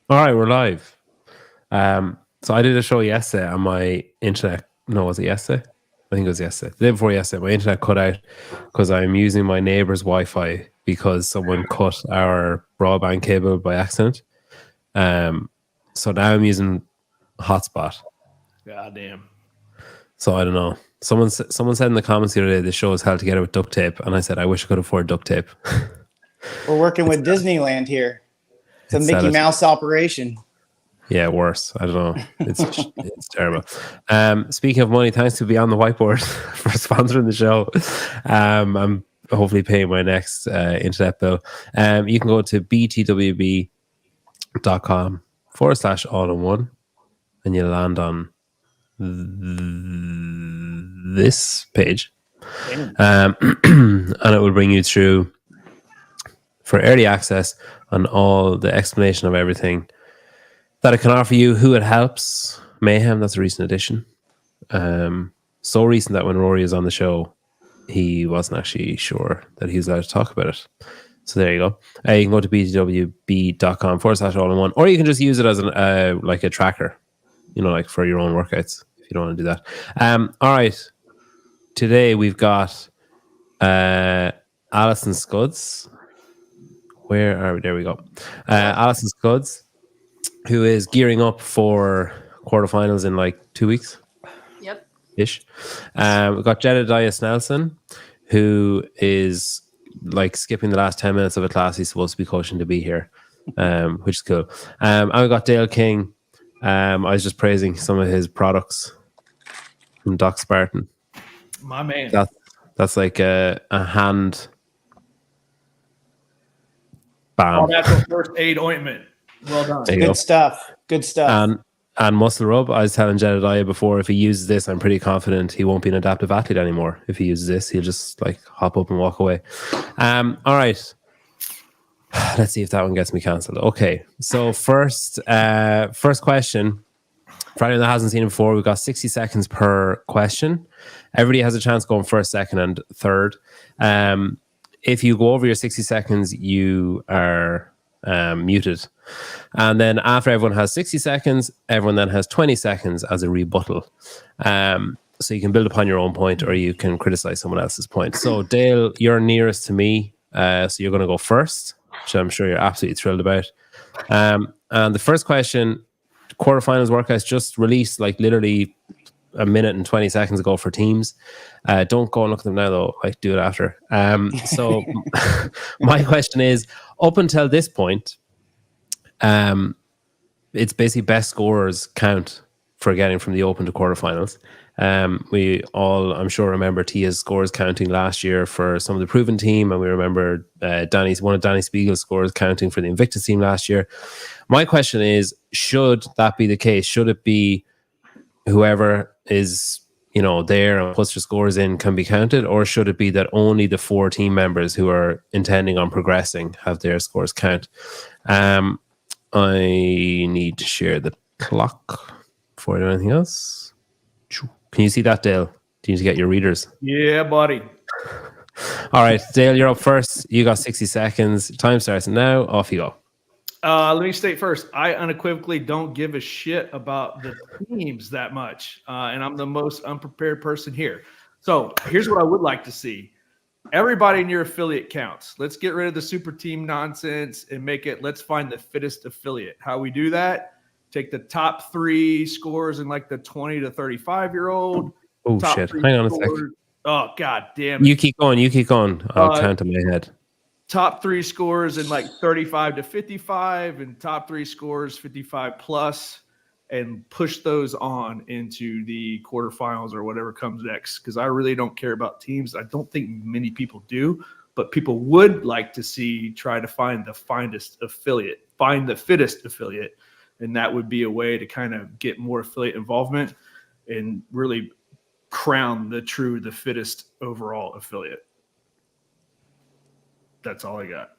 All right, we're live. So I did a show yesterday and my internet, no, was it yesterday? I think it was yesterday. The day before yesterday, my internet cut out because I'm using my neighbor's Wi-Fi because someone cut our broadband cable by accident. So now I'm using hotspot. God damn. So I don't know. Someone said in the comments the other day the show is held together with duct tape, and I said I wish I could afford duct tape. We're working with Disneyland here. It's a Mickey Mouse operation. Yeah, worse. I don't know. It's terrible. Speaking of money, thanks to Beyond the Whiteboard for sponsoring the show. I'm hopefully paying my next internet bill. You can go to btwb.com/all-in-one and you land on this page. And it will bring you through for early access on all the explanation of everything that it can offer you, who it helps. Mayhem, that's a recent addition. So recent that when Rory is on the show, he wasn't actually sure that he was allowed to talk about it. So there you go. You can go to btwb.com/all-in-one, or you can just use it as an like a tracker, like for your own workouts if you don't want to do that. All right. Today we've got Alison Scuds. Where are we? There we go. Alison Scuds, who is gearing up for quarterfinals in like 2 weeks. Yep. Ish. We've got Jedediah Snelson, who is like skipping the last 10 minutes of a class he's supposed to be coaching to be here, which is cool. And we got Dale King. I was just praising some of his products from Doc Spartan. My man. That's like a hand. Bam. Oh, that's a first aid ointment. Well done. Good stuff. Good stuff. And muscle rub. I was telling Jedediah before, if he uses this, I'm pretty confident he won't be an adaptive athlete anymore. If he uses this, he'll just like hop up and walk away. All right. Let's see if that one gets me cancelled. Okay. So first question. For anyone that hasn't seen it before, we've got 60 seconds per question. Everybody has a chance going first, second, and third. If you go over your 60 seconds, you are muted. And then after everyone has 60 seconds, everyone then has 20 seconds as a rebuttal. So you can build upon your own point or you can criticize someone else's point. So Dale, you're nearest to me. So you're going to go first, which I'm sure you're absolutely thrilled about. And the first question, quarterfinals workouts just released like literally a minute and 20 seconds ago for teams. Don't go and look at them now though. Like do it after. So my question is, up until this point, it's basically best scorers count for getting from the Open to quarterfinals. We all, I'm sure, remember Tia's scores counting last year for some of the proven team, and we remember one of Danny Spiegel's scores counting for the Invictus team last year. My question is, should that be the case? Should it be whoever is there and puts their scores in can be counted, or should it be that only the 4 team members who are intending on progressing have their scores count? I need to share the clock before I do anything else. Can you see that, Dale? Do you need to get your readers? Yeah, buddy. All right, Dale, you're up first. You got 60 seconds. Time starts now. Off you go. Let me state first, I unequivocally don't give a shit about the teams that much. And I'm the most unprepared person here. So here's what I would like to see. Everybody in your affiliate counts. Let's get rid of the super team nonsense and let's find the fittest affiliate. How we do that? Take the top 3 scores in like the 20 to 35-year-old. Oh, shit. Hang on a second. Oh, God damn it. You keep going. I'll count in my head. Top 3 scores in like 35 to 55 and top 3 scores 55 plus, and push those on into the quarterfinals or whatever comes next. Because I really don't care about teams. I don't think many people do, but people would like to try to find the fittest affiliate. And that would be a way to kind of get more affiliate involvement and really crown the fittest overall affiliate. That's all I got.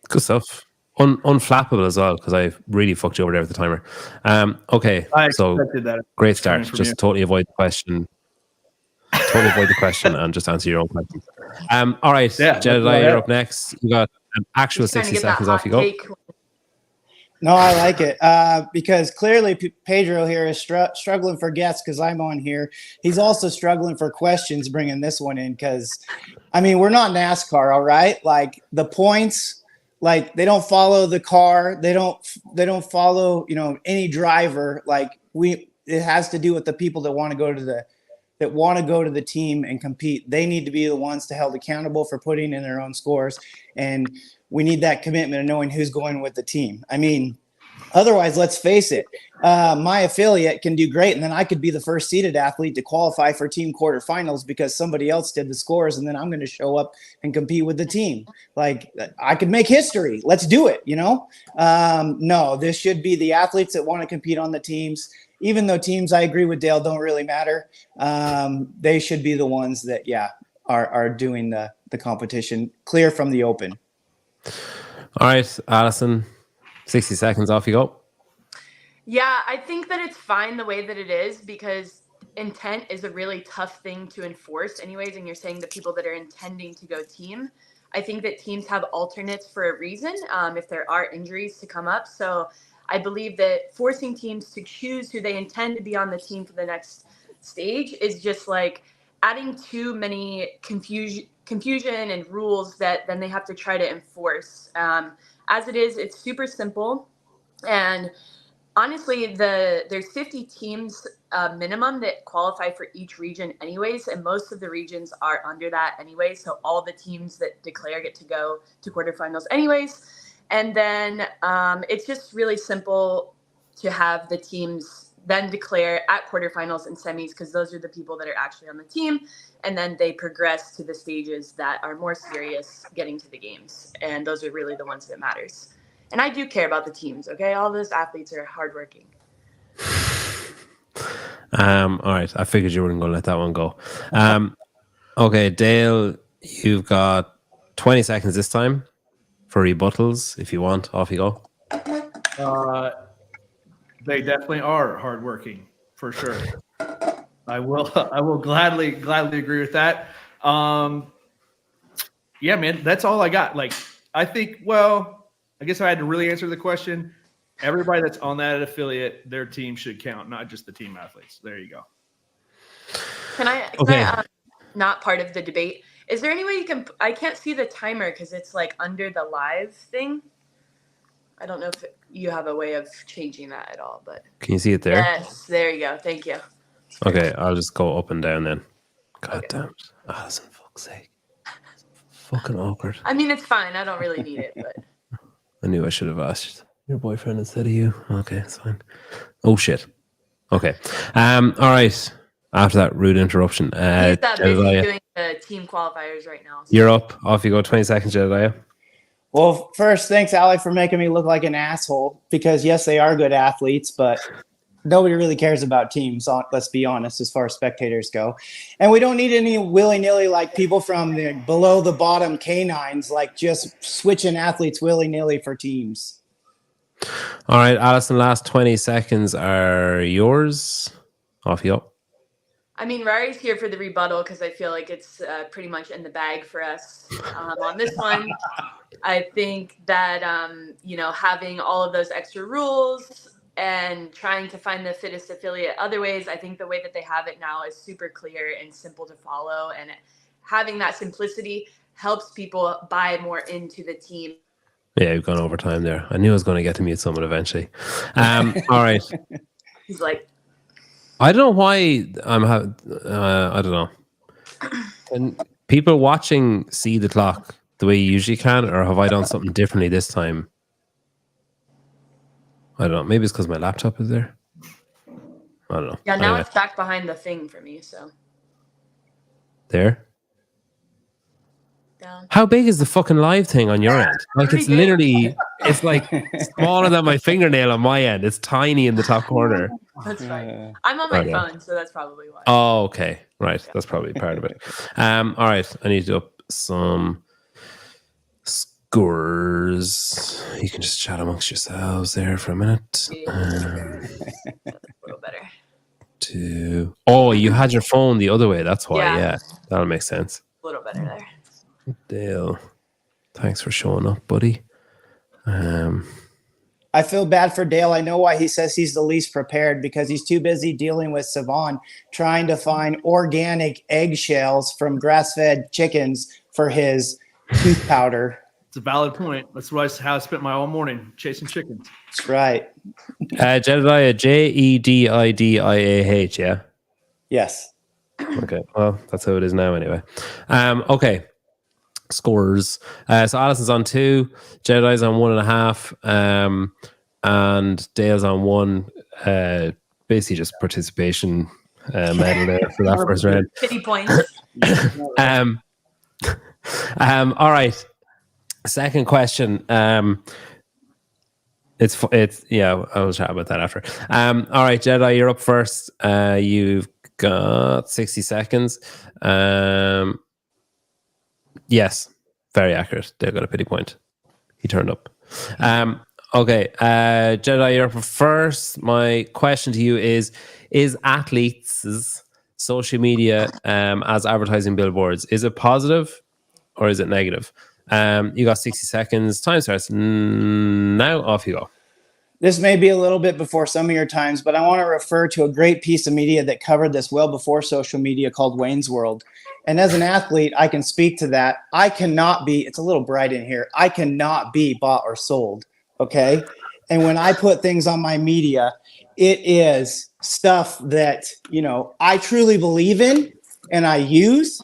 Good stuff. Unflappable as well, because I really fucked you over there with the timer. Okay, so that. Great start. Just totally avoid the question. And just answer your own question. All right, Jedediah, you're up next. You got an actual 60 seconds. Off you go. No, I like it because clearly Pedro here is struggling for guests because I'm on here. He's also struggling for questions bringing this one in because, I mean, we're not NASCAR, all right? Like the points, like they don't follow the car. They don't follow, any driver. Like it has to do with the people that want to go to the team and compete. They need to be the ones to held accountable for putting in their own scores. And we need that commitment of knowing who's going with the team. I mean, otherwise, let's face it, my affiliate can do great. And then I could be the first seeded athlete to qualify for team quarterfinals because somebody else did the scores. And then I'm going to show up and compete with the team. Like I could make history. Let's do it. No, this should be the athletes that want to compete on the teams. Even though teams, I agree with Dale, don't really matter. They should be the ones that, are doing the competition clear from the open. All right, Alison, 60 seconds, off you go. Yeah, I think that it's fine the way that it is because intent is a really tough thing to enforce anyways. And you're saying the people that are intending to go team. I think that teams have alternates for a reason if there are injuries to come up. So I believe that forcing teams to choose who they intend to be on the team for the next stage is just like adding too many confusion and rules that then they have to try to enforce. As it is, it's super simple. And honestly, there's 50 teams minimum that qualify for each region anyways, and most of the regions are under that anyway. So all the teams that declare get to go to quarterfinals anyways. And then it's just really simple to have the teams then declare at quarterfinals and semis because those are the people that are actually on the team. And then they progress to the stages that are more serious getting to the games. And those are really the ones that matters. And I do care about the teams, okay? All those athletes are hardworking. All right. I figured you weren't going to let that one go. Okay, Dale, you've got 20 seconds this time for rebuttals. If you want, off you go. They definitely are hardworking, for sure. I will gladly agree with that. Yeah, man, that's all I got. Like, I think, I guess I had to really answer the question. Everybody that's on that affiliate, their team should count, not just the team athletes. There you go. Can I not part of the debate? Is there any way I can't see the timer because it's like under the live thing. I don't know if you have a way of changing that at all, but. Can you see it there? Yes, there you go. Thank you. Okay, I'll just go up and down then. God damn it. Alison, fuck's sake. Fucking awkward. I mean, it's fine. I don't really need it, but. I knew I should have asked your boyfriend instead of you. Okay, it's fine. Oh, shit. Okay. All right. After that rude interruption. He's busy doing the team qualifiers right now. So. You're up. Off you go. 20 seconds, Jedediah. Well, first, thanks, Ali, for making me look like an asshole because, yes, they are good athletes, but nobody really cares about teams, let's be honest, as far as spectators go. And we don't need any willy-nilly, like people from the below the bottom canines, like just switching athletes willy-nilly for teams. All right, Alison, last 20 seconds are yours. Off you go. I mean, Rari's here for the rebuttal because I feel like it's pretty much in the bag for us on this one. I think that, having all of those extra rules and trying to find the fittest affiliate other ways, I think the way that they have it now is super clear and simple to follow. And having that simplicity helps people buy more into the team. Yeah, you've gone over time there. I knew I was going to get to mute someone eventually. All right. He's like, I don't know why I don't know. Can people watching see the clock the way you usually can, or have I done something differently this time? I don't know. Maybe it's because my laptop is there. I don't know. Yeah, now it's back behind the thing for me, so. There? Down. How big is the fucking live thing on your end? Like it's literally, it's like smaller than my fingernail on my end. It's tiny in the top corner. That's fine. I'm on my phone, so that's probably why. Oh, okay. Right. That's probably part of it. All right. I need to up some scores. You can just chat amongst yourselves there for a minute. A little better. Oh, you had your phone the other way. That's why. Yeah. That'll make sense. A little better there. Dale, thanks for showing up, buddy. I feel bad for Dale. I know why he says he's the least prepared, because he's too busy dealing with Savon trying to find organic eggshells from grass-fed chickens for his tooth powder. It's a valid point. That's how I spent my all morning chasing chickens. That's right. Jedediah, Jedidih, yeah? Yes. Okay, well, that's how it is now anyway. Okay, scores. So Alison's on 2, Jedediah's on 1.5, and Dale's on 1. Basically just participation medal there for that first round. 50 points. All right. Second question. It's yeah, I'll chat about that after. All right, Jedi, you're up first. You've got 60 seconds. Yes, very accurate. They got a pity point. He turned up. Okay, Jedi, you're up first. My question to you is athletes' social media as advertising billboards, is it positive or is it negative? You got 60 seconds. Time starts now. Off you go. This may be a little bit before some of your times, but I want to refer to a great piece of media that covered this well before social media called Wayne's World. And as an athlete, I can speak to that. I cannot be, it's a little bright in here, I cannot be bought or sold, okay? And when I put things on my media, it is stuff that, you know, I truly believe in and I use.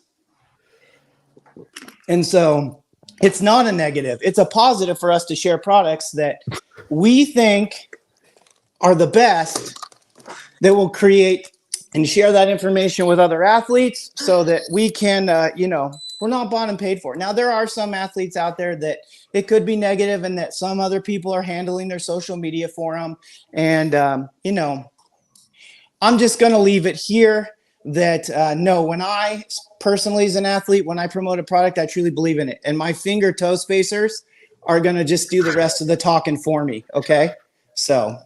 And so it's not a negative. It's a positive for us to share products that we think are the best, that will create and share that information with other athletes so that we can, you know, we're not bought and paid for. Now, there are some athletes out there that it could be negative and that some other people are handling their social media for them. And, you know, I'm just going to leave it here that no, when I personally as an athlete, when I promote a product, I truly believe in it. And my finger toe spacers are going to just do the rest of the talking for me. Okay. So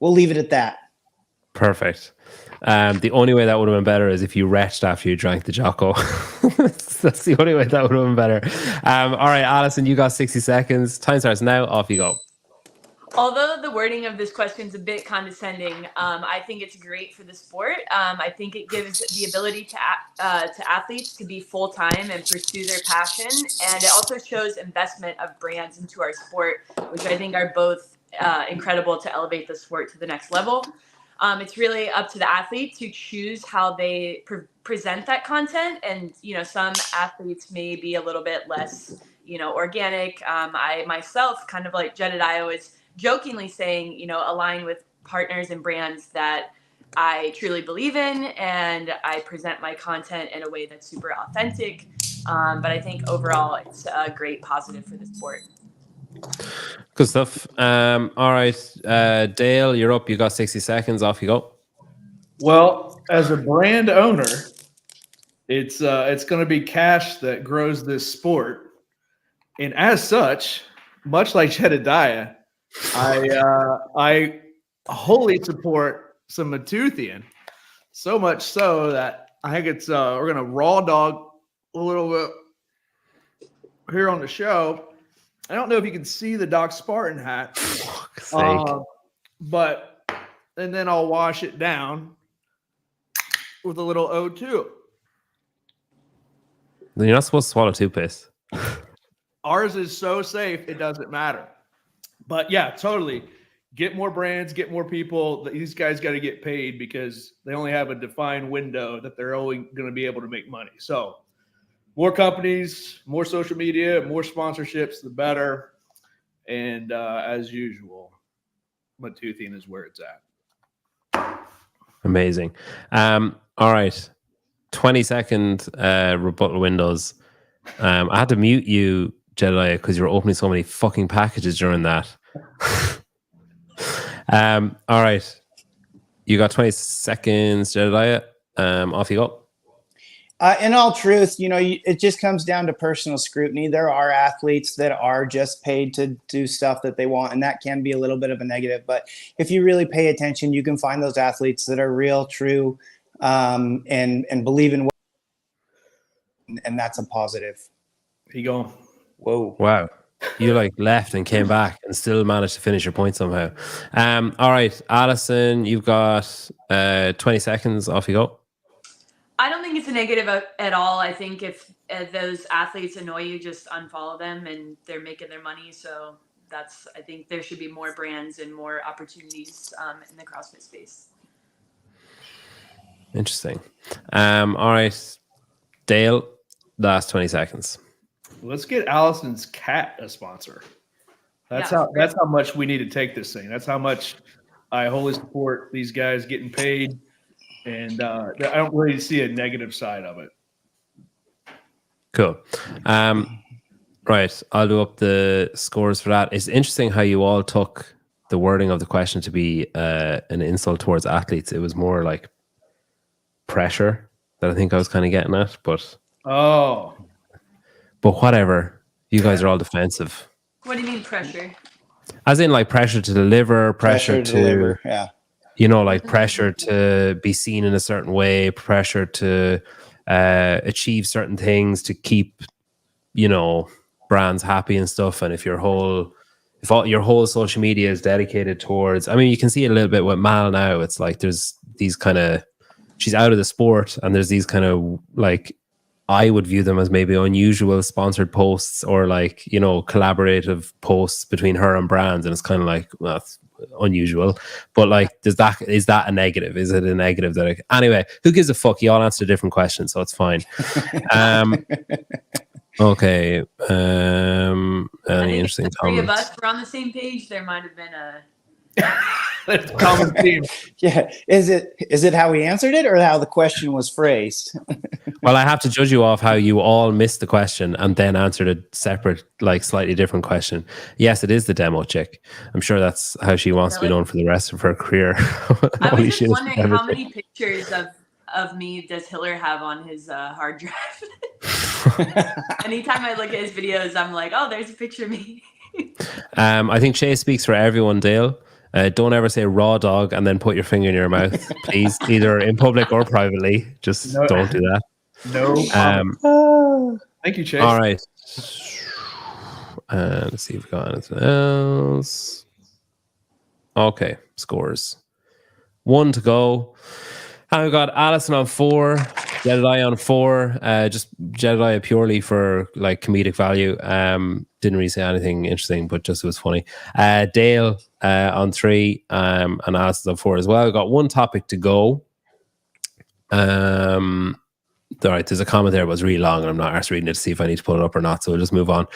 we'll leave it at that. Perfect. The only way that would have been better is if you retched after you drank the Jocko. That's the only way that would have been better. All right, Alison, you got 60 seconds. Time starts now. Off you go. Although the wording of this question is a bit condescending, I think it's great for the sport. I think it gives the ability to athletes to be full-time and pursue their passion. And it also shows investment of brands into our sport, which I think are both incredible to elevate the sport to the next level. It's really up to the athlete to choose how they present that content. And, you know, some athletes may be a little bit less, you know, organic. I myself, kind of like Jedediah, was jokingly saying, you know, align with partners and brands that I truly believe in, and I present my content in a way that's super authentic. But I think overall it's a great positive for the sport. Good stuff. All right, Dale, you're up. You got 60 seconds. Off you go. Well, as a brand owner, it's going to be cash that grows this sport, and as such, much like Jedediah, I wholly support some Matuthian, so much so that I think it's we're gonna raw dog a little bit here on the show. I don't know if you can see the Doc Spartan hat, but and then I'll wash it down with a little O2. Then you're not supposed to swallow toothpaste. Ours is so safe, it doesn't matter. But yeah, totally. Get more brands, get more people. These guys got to get paid because they only have a defined window that they're only going to be able to make money. So more companies, more social media, more sponsorships, the better. And as usual, Matuthian is where it's at. Amazing. All right. 20-second rebuttal windows. I had to mute you, Jedediah, because you were opening so many fucking packages during that. All right. You got 20 seconds, Jedediah. Off you go. In all truth, you know, it just comes down to personal scrutiny. There are athletes that are just paid to do stuff that they want, and that can be a little bit of a negative. But if you really pay attention, you can find those athletes that are real, true, and believe in what, and that's a positive. Here you go. Whoa. Wow. You like left and came back and still managed to finish your point somehow. All right, Alison, you've got 20 seconds. Off you go. I don't think it's a negative at all. I think if those athletes annoy you, just unfollow them, and they're making their money. So I think there should be more brands and more opportunities in the CrossFit space. Interesting. All right, Dale, last 20 seconds. Let's get Allison's cat a sponsor. That's how much we need to take this thing. That's how much I wholly support these guys getting paid, and I don't really see a negative side of it. Cool. Right, I'll do up the scores for that. It's interesting how you all took the wording of the question to be an insult towards athletes. It was more like pressure that I think I was kind of getting at, but whatever. You guys are all defensive. What do you mean pressure? As in like pressure to deliver, pressure to deliver, yeah. You know, like pressure to be seen in a certain way, pressure to achieve certain things, to keep, you know, brands happy and stuff. And if your whole social media is dedicated towards, I mean, you can see it a little bit with Mal now. It's like there's these kind of, she's out of the sport, and there's these kind of like, I would view them as maybe unusual sponsored posts or like, you know, collaborative posts between her and brands. And it's kind of like, well, that's unusual. But like, is that a negative? Is it a negative that anyway, who gives a fuck? You all answer different questions, so it's fine. Okay. Any interesting comments? Three of us were on the same page. There might have been a That's a common theme. Yeah. Is it how we answered it or how the question was phrased? Well, I have to judge you off how you all missed the question and then answered a separate, like slightly different question. Yes, it is the demo chick. I'm sure that's how she wants to be known for the rest of her career. I was just wondering how many pictures of me does Hiller have on his hard drive? Anytime I look at his videos, I'm like, oh, there's a picture of me. I think Shay speaks for everyone, Dale. Don't ever say raw dog and then put your finger in your mouth, please, either in public or privately. Just don't do that. No. Thank you, Chase. All right. Let's see if we've got anything else. Okay, scores. 1 to go. And we've got Alison on 4, Jedediah on 4. Just Jedediah purely for like comedic value. Didn't really say anything interesting, but just it was funny. Dale on 3, and Alison's on 4 as well. We've got one topic to go. All right, there's a comment there that was really long, and I'm not arsed reading it to see if I need to pull it up or not, so we'll just move on.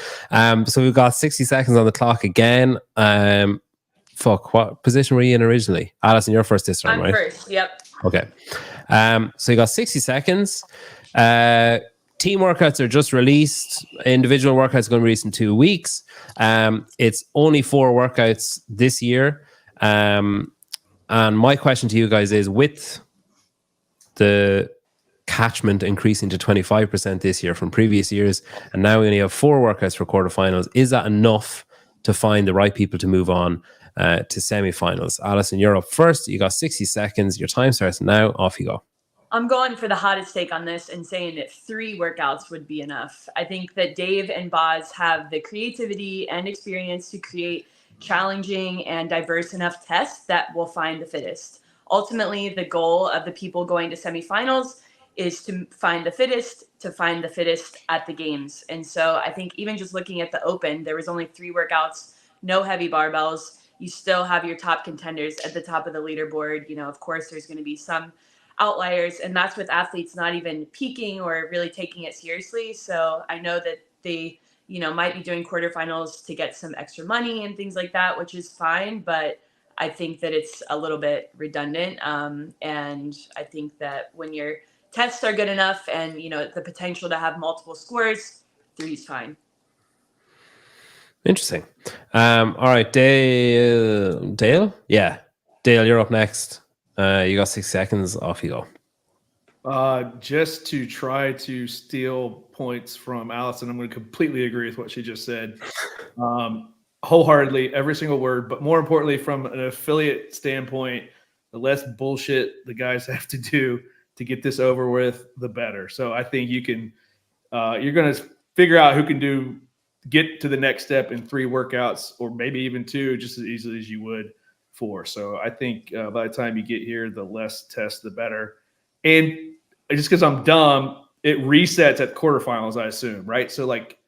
So we've got 60 seconds on the clock again. What position were you in originally? Alison, you're first this time, right? I'm first, yep. Okay. So you got 60 seconds. Team workouts are just released. Individual workouts are going to be released in 2 weeks. It's only 4 workouts this year. And my question to you guys is, with the catchment increasing to 25% this year from previous years, and now we only have 4 workouts for quarterfinals, is that enough to find the right people to move on to semifinals? Alison, you're up first. You got 60 seconds. Your time starts now. Off you go. I'm going for the hottest take on this and saying that 3 workouts would be enough. I think that Dave and Boz have the creativity and experience to create challenging and diverse enough tests that will find the fittest. Ultimately, the goal of the people going to semifinals is to find the fittest at the games. And so I think even just looking at the Open, there was only 3 workouts, no heavy barbells. You still have your top contenders at the top of the leaderboard. You know, of course, there's going to be some outliers, and that's with athletes not even peaking or really taking it seriously. So I know that they, you know, might be doing quarterfinals to get some extra money and things like that, which is fine. But I think that it's a little bit redundant. And I think that when your tests are good enough and, you know, the potential to have multiple scores, 3 is fine. Interesting. All right, Dale? Yeah. Dale, you're up next. You got 6 seconds. Off you go. Just to try to steal points from Alison, I'm going to completely agree with what she just said. Wholeheartedly, every single word. But more importantly, from an affiliate standpoint, the less bullshit the guys have to do to get this over with, the better. So I think you can, you're going to figure out who can do get to the next step in 3 workouts, or maybe even 2, just as easily as you would 4. So I think by the time you get here, the less tests, the better. And just because I'm dumb, it resets at quarterfinals, I assume, right? So like,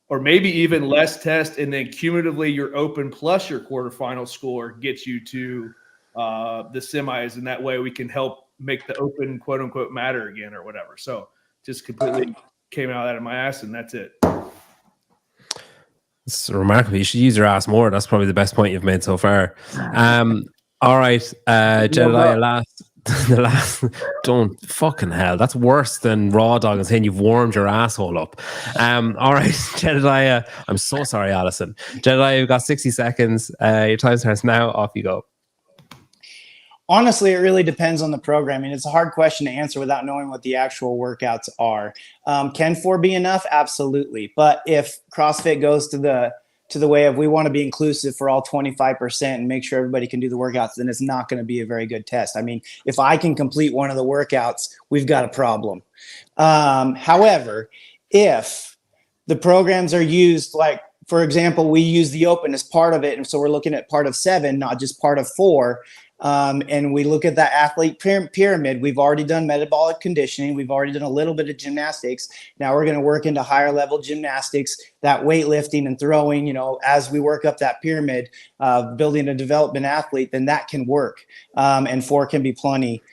or maybe even less test, and then cumulatively your open plus your quarterfinal score gets you to the semis, and that way we can help make the open quote unquote matter again or whatever. So just completely came out of my ass, and that's it. It's remarkable. You should use your ass more. That's probably the best point you've made so far. All right, Jedediah, the last, don't fucking hell. That's worse than raw dog and saying you've warmed your asshole up. All right, Jedediah. I'm so sorry, Alison. Jedediah, you've got 60 seconds. Your time starts now. Off you go. Honestly, it really depends on the programming. It's a hard question to answer without knowing what the actual workouts are. Can 4 be enough? Absolutely. But if CrossFit goes to the way of we want to be inclusive for all 25% and make sure everybody can do the workouts, then it's not going to be a very good test. I mean, if I can complete one of the workouts, we've got a problem. However, if the programs are used, like, for example, we use the open as part of it, and so we're looking at part of 7, not just part of 4. And we look at that athlete pyramid. We've already done metabolic conditioning. We've already done a little bit of gymnastics. Now we're going to work into higher level gymnastics, that weightlifting and throwing, as we work up that pyramid, building a development athlete, then that can work. And 4 can be plenty.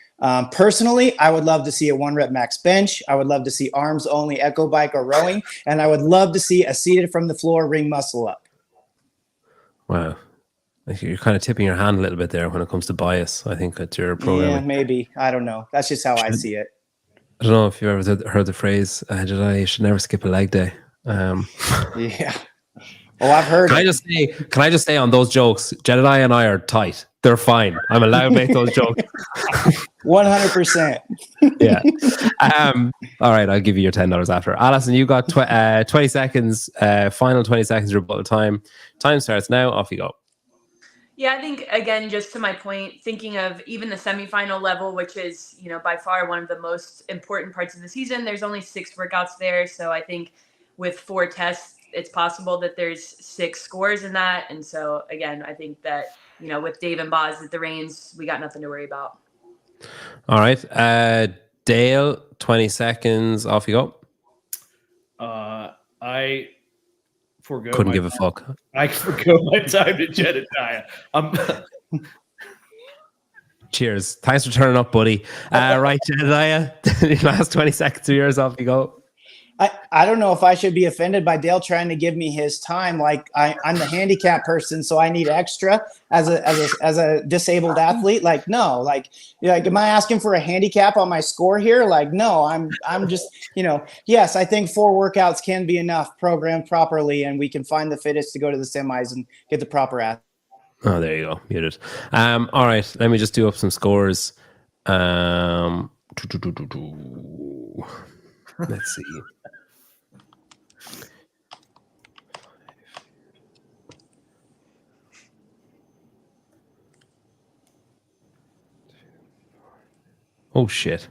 Personally, I would love to see a 1-rep max bench. I would love to see arms only echo bike or rowing. And I would love to see a seated from the floor ring muscle up. Wow. You're kind of tipping your hand a little bit there when it comes to bias. I think at your program. Yeah, maybe. I don't know. That's just how I see it. I don't know if you've ever heard the phrase, you should never skip a leg day. Yeah. Oh, I've heard Can I just say on those jokes, Jedediah and I are tight. They're fine. I'm allowed to make those jokes. 100%. Yeah. All right, I'll give you your $10 after. Alison, you got 20 seconds, final 20 seconds rebuttal time. Time starts now. Off you go. Yeah, I think, again, just to my point, thinking of even the semifinal level, which is, by far one of the most important parts of the season, there's only 6 workouts there. So I think with 4 tests, it's possible that there's 6 scores in that. And so, again, I think that, with Dave and Boz at the reins, we got nothing to worry about. All right. Dale, 20 seconds. Off you go. I forgo. Couldn't give a fuck. I forgo my time to Jedediah. Cheers. Thanks for turning up, buddy. Right, Jedediah, the last 20 seconds of yours. Off you go. I don't know if I should be offended by Dale trying to give me his time. Like I'm the handicap person, so I need extra as a disabled athlete. Like, no, like am I asking for a handicap on my score here? Like, no, I'm just, yes, I think 4 workouts can be enough programmed properly, and we can find the fittest to go to the semis and get the proper athlete. Oh, there you go. Muted. All right, let me just do up some scores. Let's see. Oh, shit.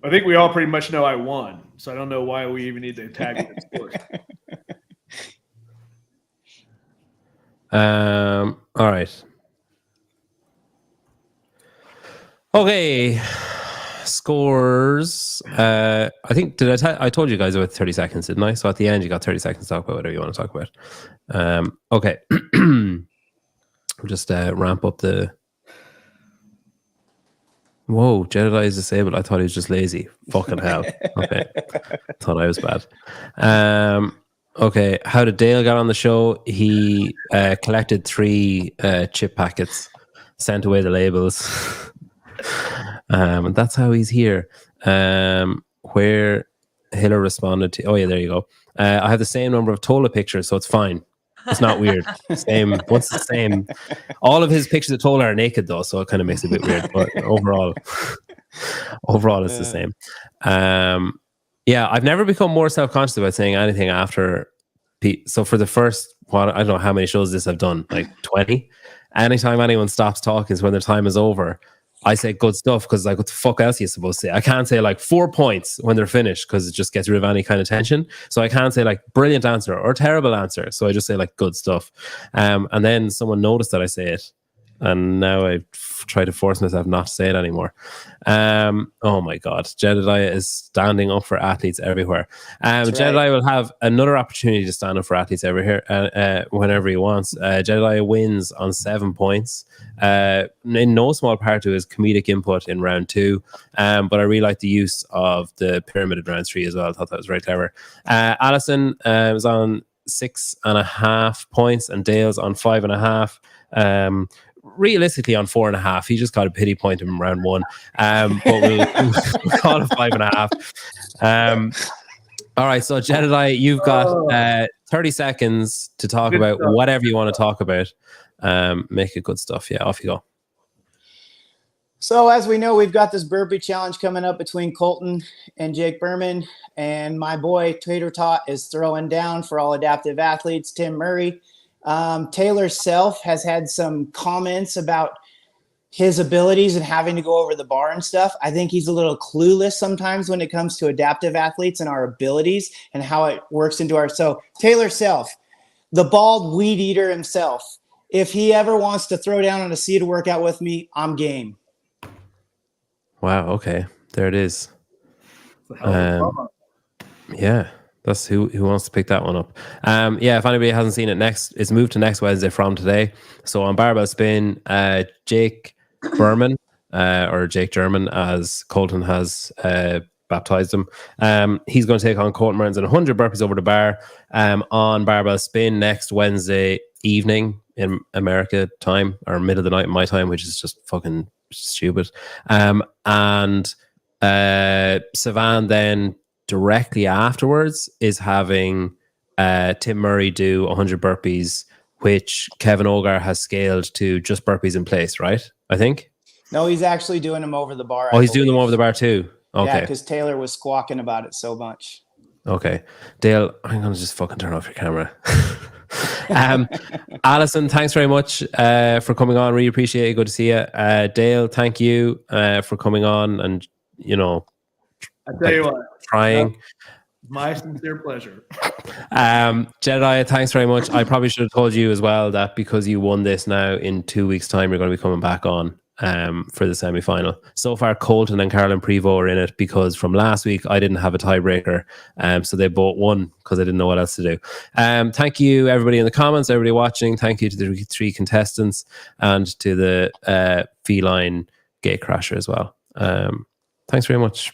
I think we all pretty much know I won, so I don't know why we even need to tag it. All right. Okay. Scores. I think, I told you guys about 30 seconds, didn't I? So at the end, you got 30 seconds to talk about whatever you want to talk about. Okay. We'll just ramp up the... Whoa, Jedediah is disabled. I thought he was just lazy. Fucking hell. Okay. Thought I was bad. Okay. How did Dale get on the show? He collected 3 chip packets, sent away the labels. And that's how he's here. Where Hiller responded to... Oh, yeah, there you go. I have the same number of Tola pictures, so it's fine. It's not weird. Same. What's the same? All of his pictures of Tola are naked, though, so it kind of makes it a bit weird. But overall, it's the same. Yeah, I've never become more self-conscious about saying anything after. So for the first, I don't know how many shows this I've done, like 20. Anytime anyone stops talking is when their time is over. I say good stuff because like what the fuck else are you supposed to say? I can't say like 4 points when they're finished because it just gets rid of any kind of tension. So I can't say like brilliant answer or terrible answer. So I just say like good stuff. And then someone noticed that I say it. And now I try to force myself not to say it anymore. Oh my God. Jedediah is standing up for athletes everywhere. Jedediah will have another opportunity to stand up for athletes everywhere whenever he wants. Jedediah wins on 7 points. In no small part to his comedic input in round 2. But I really like the use of the pyramid in round 3 as well. I thought that was very clever. Alison was on 6.5 points and Dale's on 5.5. Realistically on 4.5. He just got a pity point in round 1. But we'll call it 5.5. All right, so Jedediah, you've got 30 seconds to talk about whatever you want to talk about. Make it good stuff. Yeah, off you go. So as we know, we've got this burpee challenge coming up between Colton and Jake Berman, and my boy Tater Tot is throwing down for all adaptive athletes, Tim Murray. Taylor Self has had some comments about his abilities and having to go over the bar and stuff. I think he's a little clueless sometimes when it comes to adaptive athletes and our abilities and how it works into our. So Taylor Self, the bald weed eater himself, if he ever wants to throw down on a seated workout with me, I'm game. Wow. Okay. There it is. Yeah. That's who wants to pick that one up. Yeah, if anybody hasn't seen it, it's moved to next Wednesday from today. So on barbell spin, Jake Berman, or Jake German, as Colton has baptized him, he's going to take on Colton Burns and 100 burpees over the bar on barbell spin next Wednesday evening in America time, or middle of the night in my time, which is just fucking stupid. And Savan then directly afterwards is having Tim Murray do 100 burpees, which Kevin Ogar has scaled to just burpees in place, right? I think. No, he's actually doing them over the bar. Oh, he's doing them over the bar too. Okay. Yeah, because Taylor was squawking about it so much. Okay. Dale, I'm going to just fucking turn off your camera. Alison, thanks very much for coming on. Really appreciate it. Good to see you. Dale, thank you for coming on and, I tell you what, trying. My sincere pleasure. Jedediah, thanks very much. I probably should have told you as well that because you won this now, in 2 weeks' time, you're going to be coming back on for the semi-final. So far, Colton and Carolyn Prevost are in it because from last week, I didn't have a tiebreaker. So they both won because I didn't know what else to do. Thank you, everybody in the comments, everybody watching. Thank you to the 3 contestants and to the feline gatecrasher as well. Thanks very much.